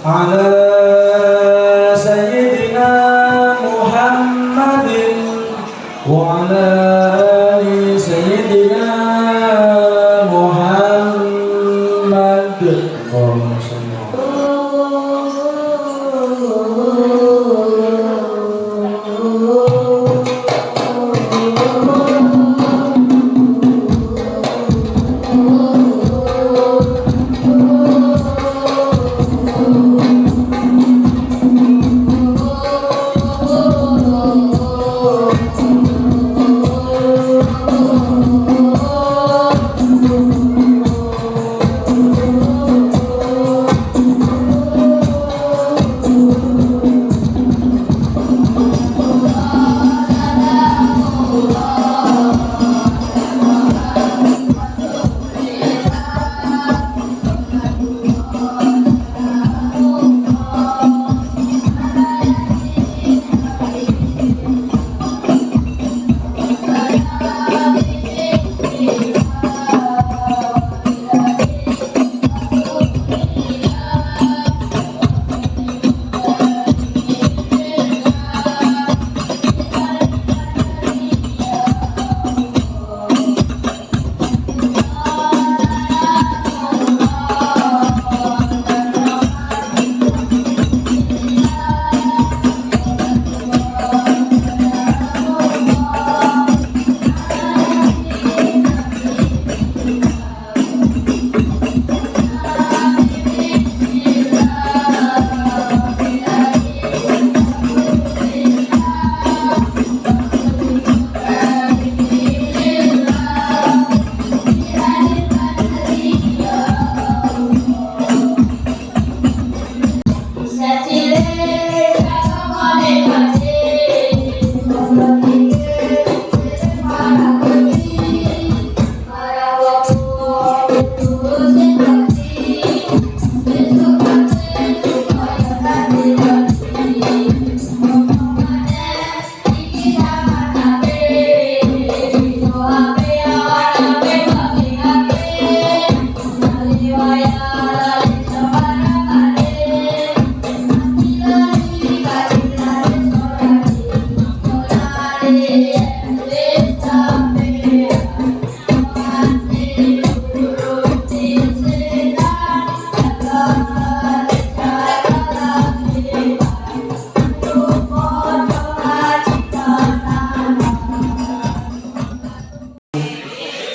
على سيدنا محمد وعلى آل سيدنا محمد. اللهم صل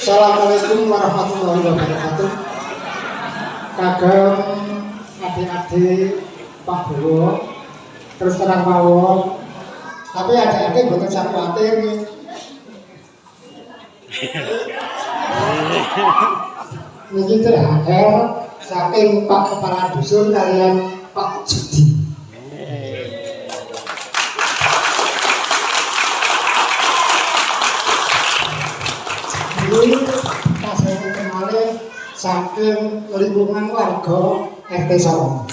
Assalamualaikum warahmatullahi wabarakatuh. Kagem adik-adik Pak Bowo, terus terang mawon. Tapi adik-adik boten sak kuwatir nggih. Niki terakhir saking Pak Kepala Dusun kalian Pak Judi. Ini saya kenali saking lingkungan warga RT Sawang.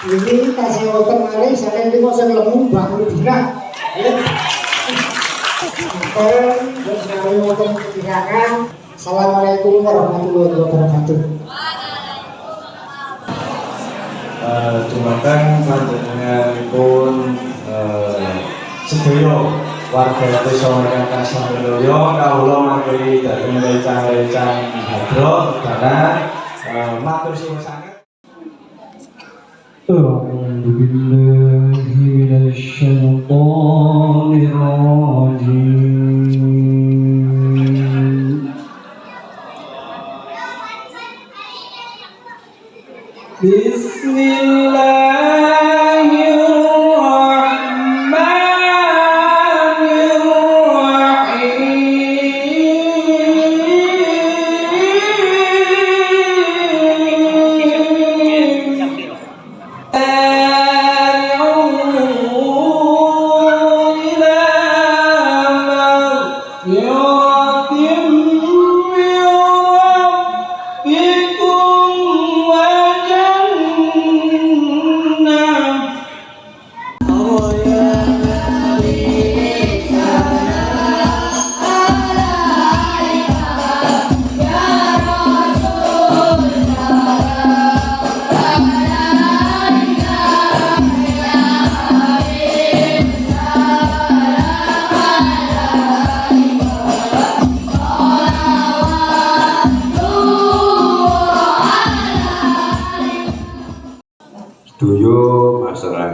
Ini saya kenali saking lingkungan saya lemu bangun dina. Assalamualaikum warahmatullahi wabarakatuh. Dumateng panjenenganipun sedaya warga desa ingkang sampurna kawula matur dhateng recang-recang hadroh dana matur suwun sanget. A'udzu billahi minasy syaithanir rajim.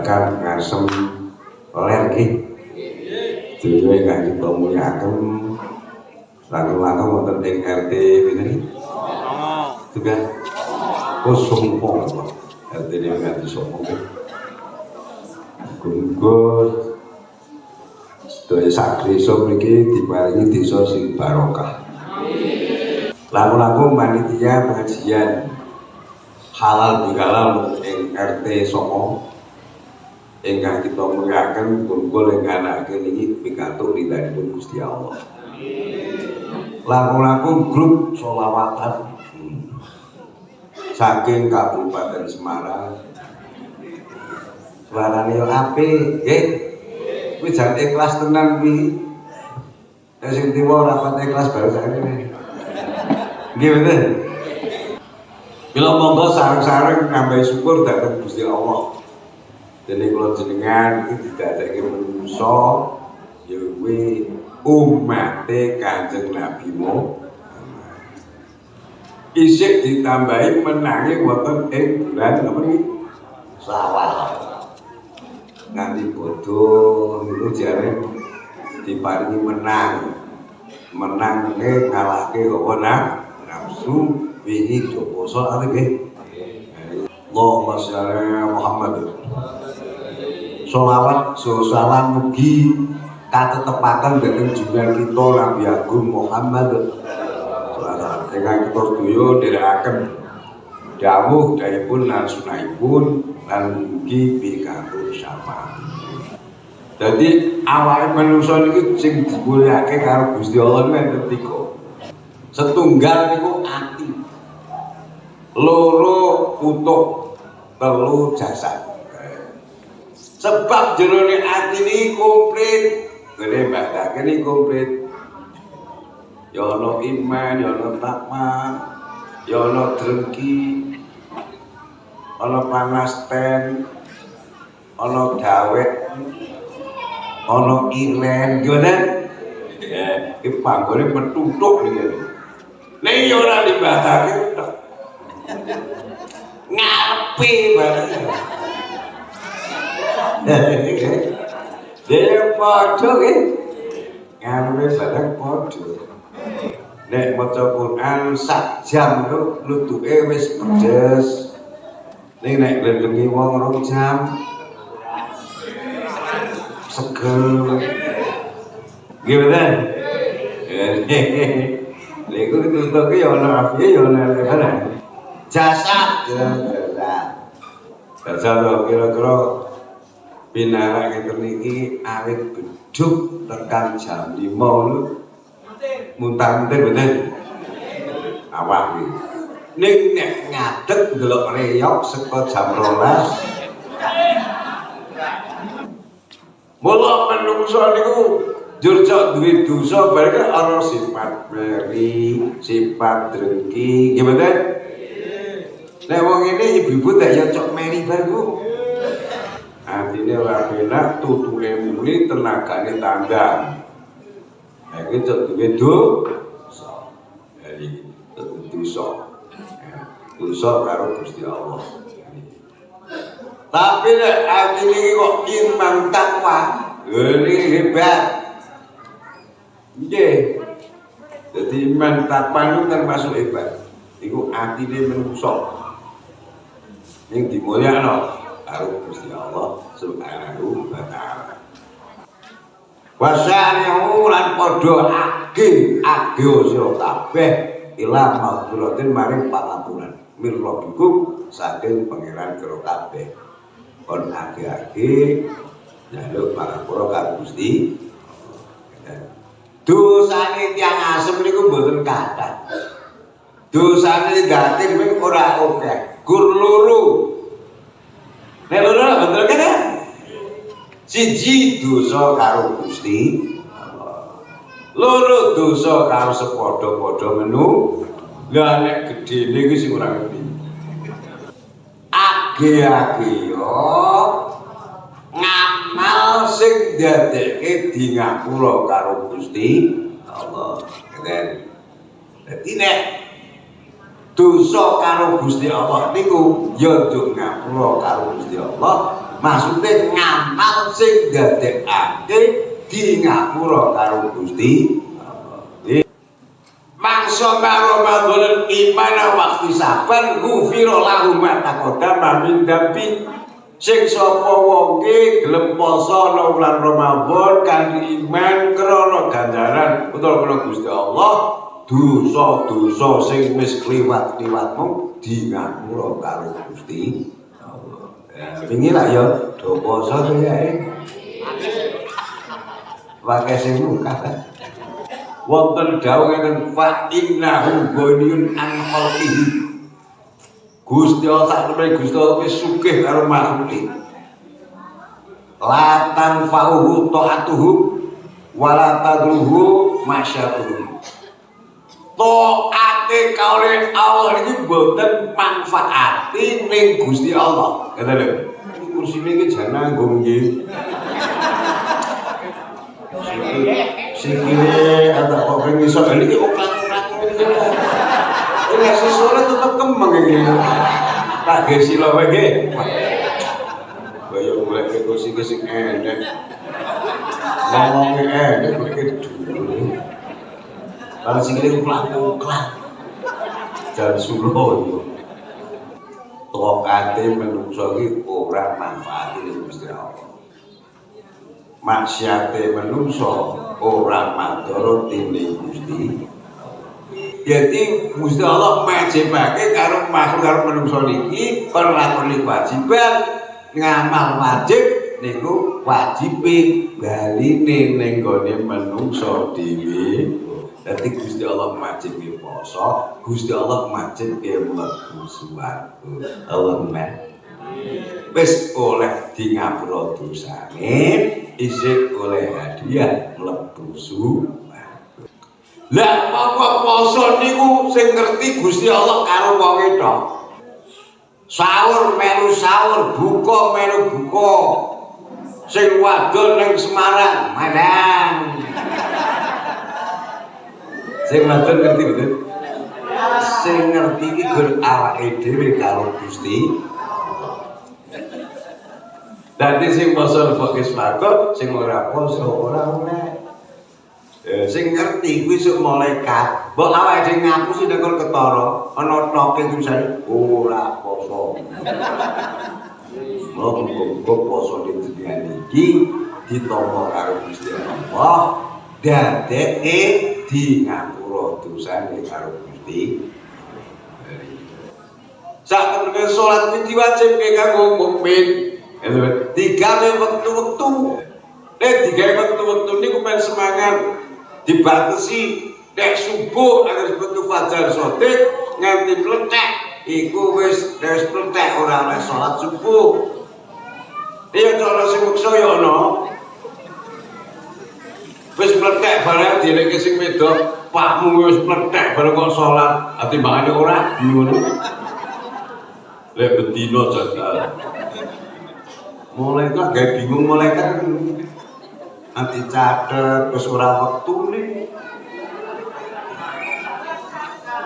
berkat ngasem ler iki. Dhewe ingkang kita mulyakaken langkung-langkung wonten ing RT pinten iki? Juga Sompong. RT ini nganti Sompong. Gunggus sedaya sakdesa mriki diparingi desa sing barokah. Langkung-langkung panitia pengajian halal bihalal ing RT Sompong ingkang kita mulyakaken kumpul ing anake niki pikantuk ridhanipun Gusti Allah. Langkung-langkung grup sholawatan saking Kabupaten Semarang. Suarane yo apik, nggih. Kuwi jan ikhlas tenan kuwi. Nek sing tiwa ora pat ikhlas baru sakjane. Nggih bener. Bila monggo sareng-sareng nambahi syukur dhateng Gusti Allah. Dene kula jenengan iki didadekake manungsa ya kuwi umate Kanjeng Nabi Muhammad. Isih ditambahi menangi wonten ing bulan napa niki? Syawal. Nganti bodho niku jare diparingi menang. Menangne ngalahke apa nafsu wingi do poso ate nggih. Allahumma sholli ala Muhammad. Sholawat salam mugi katetepaken dhateng junjungan kita Nabi Agung Muhammad. Ingkang kita sedaya nderekaken dawuh dawuhipun lan sunahipun lan mugi pikantuk syafaat. Dadi awake manungsa niku sing dimulyakake karo Gusti Allah enten tiga. Setunggal niku ati. Loro utuh, telu jasad. Sebab jerone ati niki komplit. Gede mbadake niki komplit. Ya ana iman, ya ana takwa, ya ana drengki, ana panasten, ana dawet, ana ilen, gimana? Ya, iki panggone petutuk niki. Nek ya ora dibahake tok. Ngarepe bareng. Dhewe padha nggih. Ngarepe bareng padha. Nek maca Quran sak jam itu lutuke wis pedes. Nek nglendengi wong 2 jam seger. Gimana? Lego ditutuke ya ana afiye ya ana lelana. Jasad Jasad kira-kira pinarak ngeten iki awit beduk tekan jam 5 lho. Muntah-muntah bener awak iki ning nek ngadeg ndelok reyok saka jam 12 mula manungsa niku jurjak duwe dosa bareng ana sifat meri sifat drengki gimana nek wong ngene ibu-ibu tak ya cok meri bareng atine ora penak tutuke muni tenagane tambah. Nah, itu duwe dosa. Jadi dosa karo Gusti Allah. Tapi nek ati iki kok iman takwa, ini hebat. Nggih. Jadi iman takwa itu termasuk hebat. Iku atine menungso. Ning dimulyakno karo Gusti Allah Subhanahu wa taala. Wasari'u lan padha age sira kabeh ila maghfiratin maring pangampunan mir rabbikum saking pangeran karo kabeh kon age njaluk parapura karo Gusti. Dosane tiyang asem niku mboten kathah. Dosane dating mung ora akeh. Gur loro. Nek loro bener kan? Siji dosa karo Gusti Allah. Loro dosa karo sepadha-padha menu. Lah nek gedene iki sing ora ngerti. Age-age yo ngamal sing dadekke di ngapura karo Gusti Allah. Ngeten. Dadi nek dosa karo Gusti Allah niku ya njuk ngapura karo Gusti Allah. Maksudnya ngamal sing dadekake di ngapura karo Gusti Allah. Mangsa karo Ramadan iman waktu saban gufiro lahu ma taqaddama min dambi. Sing sapa wong ki gelem poso ana wulan Ramadan kanthi iman krana ganjaran utawa krana Gusti Allah, dosa-dosa sing wis kliwat-kliwatmu di ngapura karo Gusti Allah. Ya, wingi lah ya do poso ya. Pakai sing muka. Wonten dawuh ngeten fa innahu ghaniyun an khalqihi. Gusti Allah sakmene Gusti Allah wis sugih karo makhluk. La tanfa'uhu ta'atuhu wa la tadruhu masyatuhu. Taate kaulé Allah iki mboten manfaati ning Gusti Allah. Ngene lho. Kursine iki jan nanggo nggih. Sikile ada kok ben iso iki oprak-oprak ngene. Nek sesore tetep kembang iki. Tak gesi lho wae nggih. Kaya golek kursi sing enek. Ngomongke enek iki dulu. Kalau sikile oprak-oprak. Jan sulo yo. Tokate menungso iki ora manfaat ning Gusti Allah. Maksiate menungso ora madharat ning Gusti. Jadi Gusti Allah majibake karo makhluk karo menungso niki kon lakoni kewajiban ngamal wajib niku wajibe baline ning gone menungso dhewe. Dadi Gusti Allah majibke poso, Gusti Allah majibke mlebu swarga. Allahumma wis oleh di ngapura dosane, isih oleh hadiah mlebu swarga. Lah apa poso niku sing ngerti Gusti Allah karo wong tok. Sahur melu sahur, buka melu buka. Sing wadon ning Semarang, madang. Sing wadon ngerti betul? Sing ngerti iki gur awake dhewe karo Gusti. Dadi sing poso fokus swarga, sing ora poso ora oleh. Sing ngerti kuwi sok malaikat. Mbok awake dhewe ngapusi nek ketara, ana toke tulisane ora poso. Muga-muga poso dinten iki ditampa karo Gusti Allah, dadeke di ngapura dosane karo Gusti. Sak temene salat kuwi diwajibke kanggo mukmin. Digawe wektu-wektu. Digawe wektu-wektu niku men semangat. Dibatasi nek subuh nek wektu fajar sotik nganti mlethek iku wis mlethek ora oleh salat subuh. Iya cara sing meksa ya ana. Wis mlethek bareng dileke sing wedok, pakmu wis mlethek bareng kok salat, ati mbangane ora ngono. Lek betina jajal. Malaikat gawe bingung malaikat nanti catet wis ora wektune.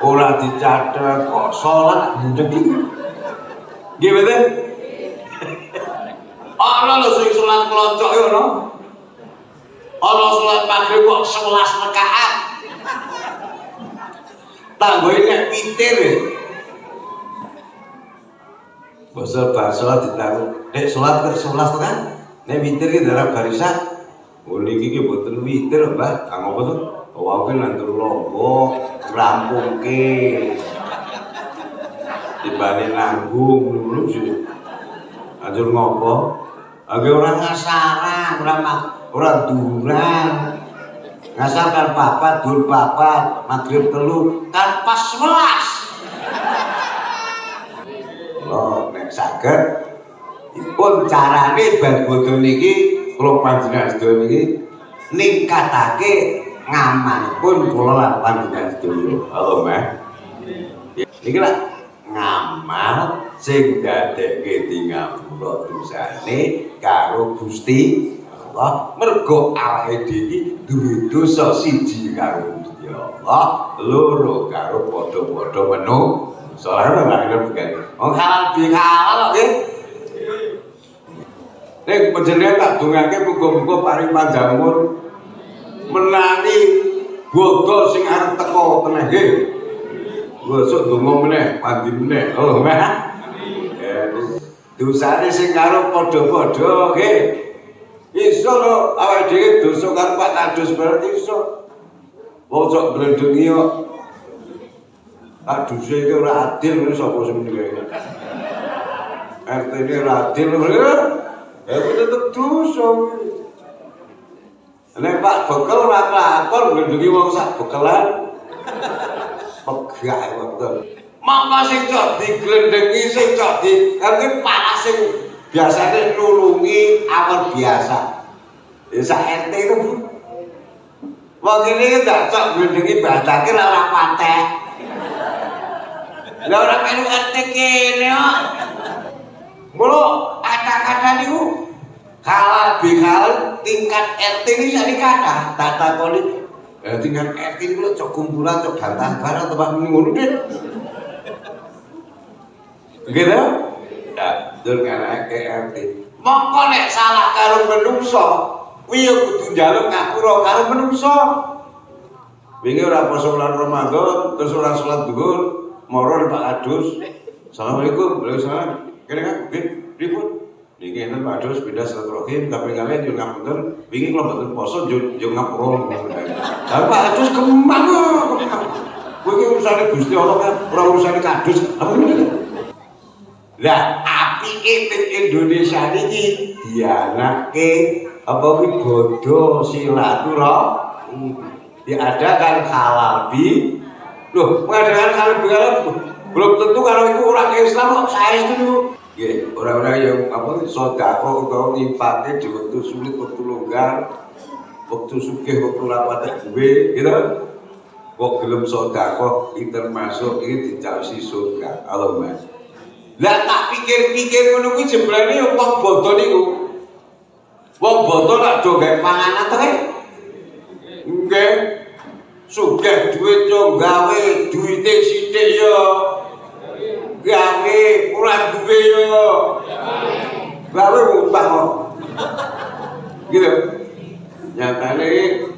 Ora dicatet kok salat ndek iki. Nggih mboten? Ana lho sing salat kloncok ya ono. Ana salat maghrib kok 11 rakaat. Tanggoe nek witir. Basa bar salat ditaruh. Nek salat ke 11 kan? Nek witir ki dalam barisan. Oh niki ki boten witir, Mbah. Kang apa to? Wae nandur lombok, rampungke. Dibanding nanggung dulu sih. Anjur ngopo? Age ora ngasaran, ora durang. Ngasar kan papat, dur papat, maghrib telu, kan pas 11. Loh, nek saged dipun carane bar bodho niki kula panjenengan sedaya niki ningkatake ngamalipun kula lan panjenengan sedaya. Allahumma. Niki lak ngamal sing dadekke tingapura dosane karo Gusti Allah. Mergo awake dhewe duwe dosa siji karo Gusti Allah, loro karo padha-padha menungsa. Soalnya ora ngerti kan. Wong halal bi halal kok nggih. Nek panjenengan tak dongake muga-muga paring panjang umur menani bodho sing arep teko teneh nggih. Besok donga meneh, pandi meneh. Oh, Mbah. Dosane sing karo padha-padha nggih. Iso lho awake dhewe dosa karo Pak Kadus berarti iso. Wong sok blendengi kok. Kadus iki ora adil lho sapa sing ngene. RT-ne ora adil lho. Ya tetep dosa. Nek Pak Bekel ora kelakon blendengi wong sak bekelan. Pegah wonten. Mongko sing cok diglendengi sing cok di kan panas sing biasane nulungi awal biasa. Ya sak RT itu. Wong ini ndak cok nglendengi batake ora patek. Lah ora melu RT kene kok. Mula kata-kata niku halal bihal tingkat RT ini sakniki kathah tak takoni. Tingkat RT niku lho cok kumpulan cok bantah barang tempat ngono nggih. Gitu? Ya, dengan RT. Mongko nek salah karo menungso, kuwi ya kudu njaluk ngapura karo menungso. Wingi ora poso bulan Ramadan, terus ora salat zuhur, moro Pak Adus. Assalamualaikum, waalaikumsalam. Kene kan, nggih, pripun? Niki enten Pak Adus pindah silaturahim, tapi kalian yo ngapunten, wingi kula mboten poso yo ngapura. Lah Pak Adus kemang kok. Kuwi iki urusane Gusti Allah kan, ora urusane Kadus. Apa ngene? Lah apike ning Indonesia niki dianake apa kuwi bodho silaturahim. Diadakan halal bi. Loh, mengadakan halal bi belum tentu kalau itu orang Islam kok saestu niku. Nggih, orang-orang yang apa sedekah utawa nyifate di wektu sulit, wektu longgar, wektu sugih, wektu rapate duwe, gitu. Kok gelem sedekah iki termasuk iki dicaosi surga. Allahumma. Lah tak pikir-pikir ngono kuwi jebrane ya wong bodo niku. Wong bodo nak do gawe panganan to kae. Nggih. Sugih duit yo gawe duwite sithik yo. Gawe ora duwe yo. Gawe utang kok. Gitu. Nyatane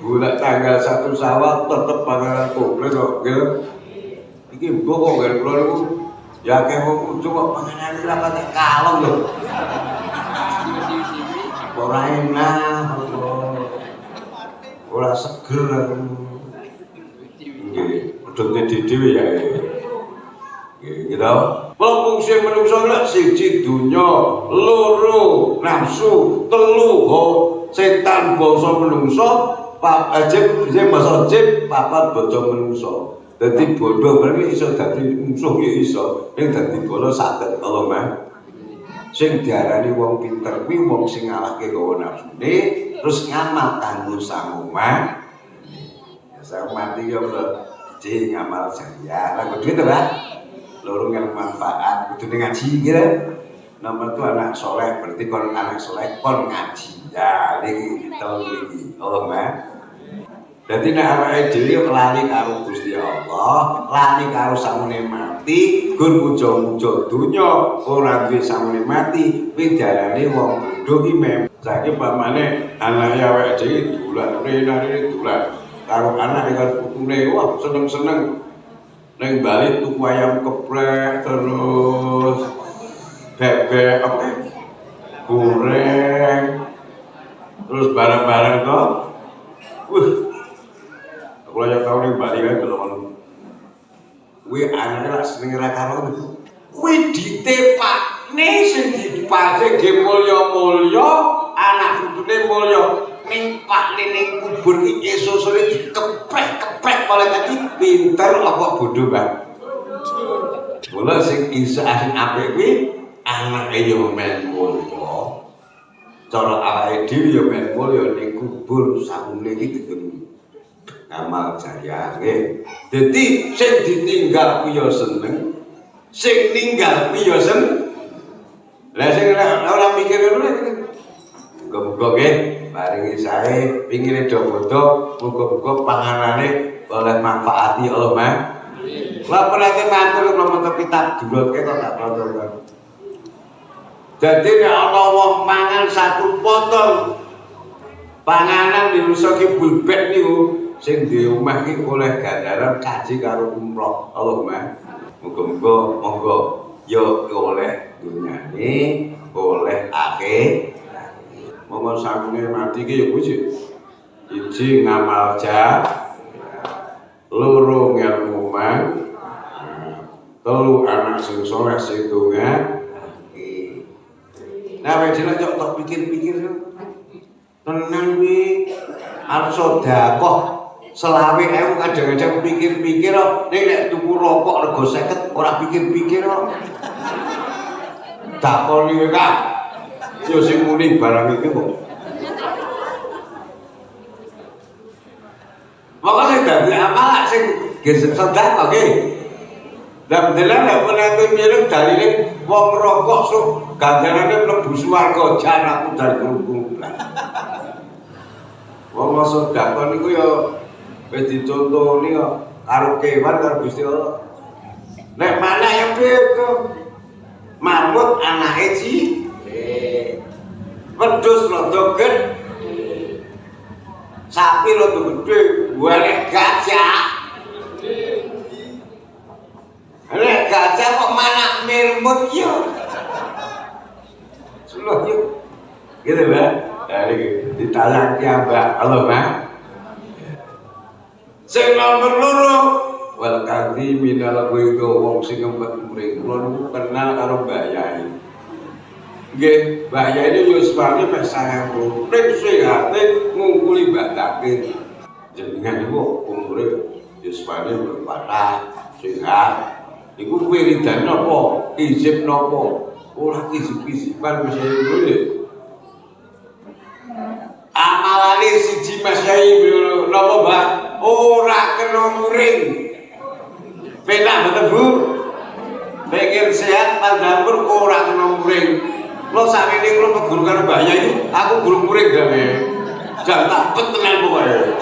bulan tanggal 1 Syawal tetep panganan komplit kok, gitu. Iki mbok kok ngene kula niku ya kayak mau coba panganan ini rapatnya kalong loh. Ora enak, ora seger. Nggih, udah dhewe ya. Nggih, gitu. Fungsi manusia lek siji dunya, loro nafsu, telu setan bangsa menungso, bangsa jin, papat bangsa menungso. Dadi bodho berarti iso dadi musuh ya iso, ning dadi bola saged Allahumma. Sing diarani wong pinter kuwi wong sing ngalahke hawa nafsune terus ngamal kanggo sang umat. Ya sang mati ya jeng ngamal jariah. Lah kudu to, Pak. Loro yang manfaat kudu ngaji gitu. Nomor 2 anak soleh berarti kon anak soleh kon ngaji. Ya iki telu iki Allahumma. Jadi nek awake dhewe lali karo Gusti Allah, lali karo samune mati, gun muja-muja donya ora duwe samune mati, kuwi diarani wong bodho ki mem. Saiki pamane anake awake dhewe dolan rene dolan karo anak karo putune, wah seneng-seneng. Ning Bali tuku ayam geprek terus bebek apa? Goreng. Terus barang-barang kok. Kalau yang tahu nih Bali kan kalau kuwi anake lak seneng ra karo kuwi ditepak nih sing dipase ge mulya-mulya anak putune mulya ning pak ning kubur iki esuk-esuk dikeprek-keprek oleh tadi pinter apa bodho Bang. Mula sing isa asing apik kuwi anake yo men mulya. Cara awake dhewe yo men mulya ning kubur samune iki dikene amal jariah nggih. Dadi sing ditinggal ku ya seneng, sing ninggal ku ya seneng. Lah sing ora mikir ngono muga-muga nggih paringi sae pingine do bodho, muga-muga panganane oleh manfaati Allahumma. Lah penate matur kula matur kitab durutke kok tak kontrol. Jadi nek ana wong mangan satu potong panganan dirusak bulbet niku sing di omah iki oleh ganjaran kaji karo umroh. Allahumma muga-muga monggo ya oleh dunyane, oleh akhir. Monggo sakune mati iki ya puji. Siji ngamal loro ngelmu man, telu anak sing soleh sing donga. Nah, wis dhewe tok pikir-pikir tenang kuwi arep sedekah 20.000 kadang-kadang pikir-pikir kok nek tuku rokok rego 50 ora pikir-pikir kok. Dakoni kowe Kak. Yo sing muni barang iki kok. Makanya dadi amal sing sedekah nggih. Dan beneran nek penantu mirip dalile wong rokok sok ganjarane mlebu swarga jan aku dal krungu. Wong sedekah niku ya wis dicontoni kok karo kewan karo Gusti Allah. Nek mana ya beda. Mamut anake wedhus rada gedhe. Sapi rada gedhe, golek gajah. Nek gajah kok manak mirmut yo. Sulah yo. Gitu Mbak. Dari ditayang Mbak. Halo Mbak. Sing nomor loro wal kadhi minal ghaido wong sing ngempet mring. Kula niku kenal karo Mbak Yai. Nggih, Mbak Yai ini yo sebane mek 1000. Nek sehate ngungkuli Mbak Takir. Jenengan niku umure yo sebane berpatah sehat. Iku wiridan napa? Izib napa? Ora izib-iziban Mas Yai kuwi. Amalane siji Mas Yai napa, Mbak? Ora kena muring. Penak mboten Bu? Pikir sehat pandhampur ora kena muring. Lo sakmene kula meguru karo Mbak Yai, aku guru muring gawe. Jan tak petenan pokoke.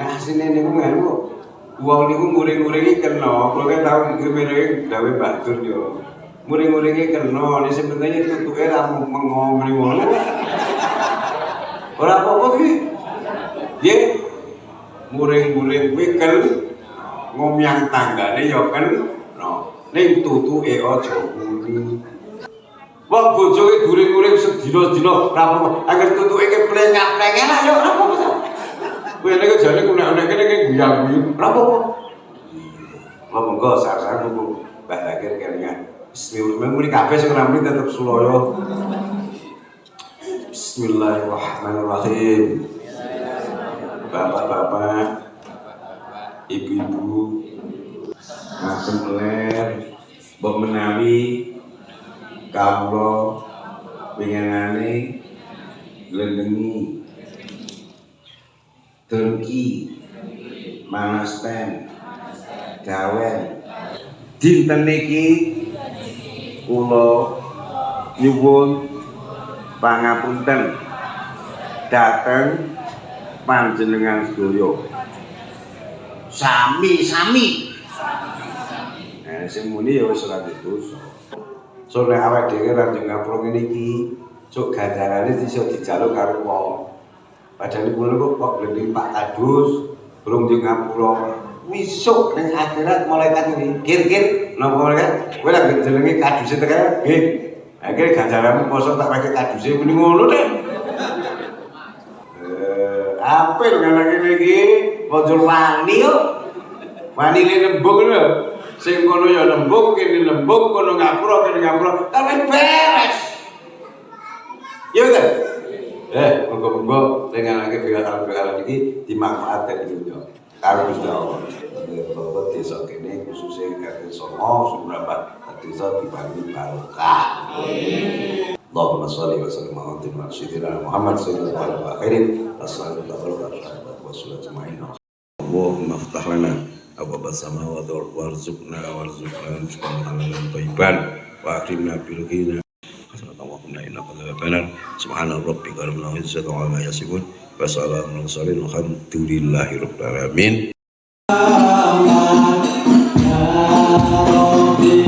Nah, sine niku nganu wong niku muring-muringi kena, kula kan tau ngene gawe batur yo. Muring-muringi kena, nek sing penting tutuke ra mengo mrene ngono. Ora apa-apa ki. Nggih. Muring-muring kuwi ngomyang tanggane ya kena. Ning tutuke aja muni. Wong bojoke guring-guring sedina-dina ra apa-apa. Angger tutuke plengak-plengak ya ora apa-apa. Kowe nek jane nek kene guyang-guyu, ora apa-apa. Monggo sareng Bu Mbah Takir kelingan. Bismillah muni kabeh sing ora muni tetep sulaya. Bismillahirrahmanirrahim. Bapak-bapak, ibu-ibu, Mas Meler, mbok menawi kawula winginane glendengi Turki, Manasten, Dawen. Dinten niki kula nyuwun pangapunten dhateng panjenengan sedaya. Sami-sami. Sing muni ya wis ora dosa. So nek awake dhewe ra ngapura ngene iki, sok ganjarane iso dijaluk karo wong. Padahal kula kok glending Pak Kadus, belum di ngapura. Wisuk ning akhirat malaikat iki, kir-kir napa malaikat? Kowe lagi jenenge kaduse tekan, nggih. Akhire ganjaranmu poso tak pakai kaduse muni ngono deh. Apil ngene iki, pojol wani yo. Wani nembung lho. Sing kono ya nembung, kene nembung, kono ngapura, kene ngapura. Kan beres. Ya kan? Moga-moga dengan lagi pikiran-pikiran ini dimanfaatkan di dunia. Karo Gusti Allah. Bahwa desa kene khususnya kate Songo Sumrabat desa dibangun barokah. Allahumma sholli wa sallim ala sayyidina Muhammad sallallahu alaihi wasallam. Allahumma iftah lana abwaab as-samawati warzuqna rizqan halalan thayyiban wa akrimna bil ghina. Allahumma inna benar. Subhana rabbika rabbil izzati amma yasifun wa salamun alal mursalin walhamdulillahi rabbil alamin. Ya Rabbi